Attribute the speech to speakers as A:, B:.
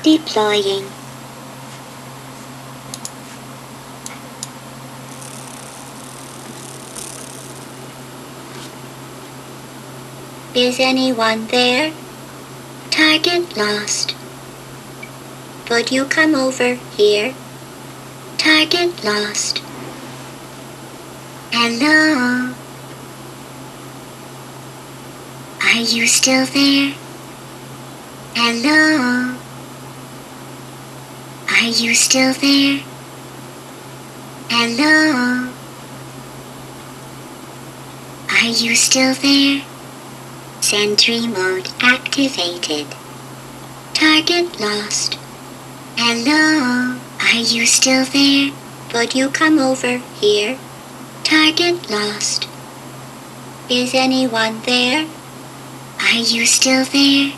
A: Deploying. Is anyone there? Target lost. Would you come over here? Target lost. Hello? Are you still there? Hello? Are you still there? Hello? Are you still there? Sentry mode activated. Target lost. Hello? Are you still there? Would you come over here? Target lost. Is anyone there? Are you still there?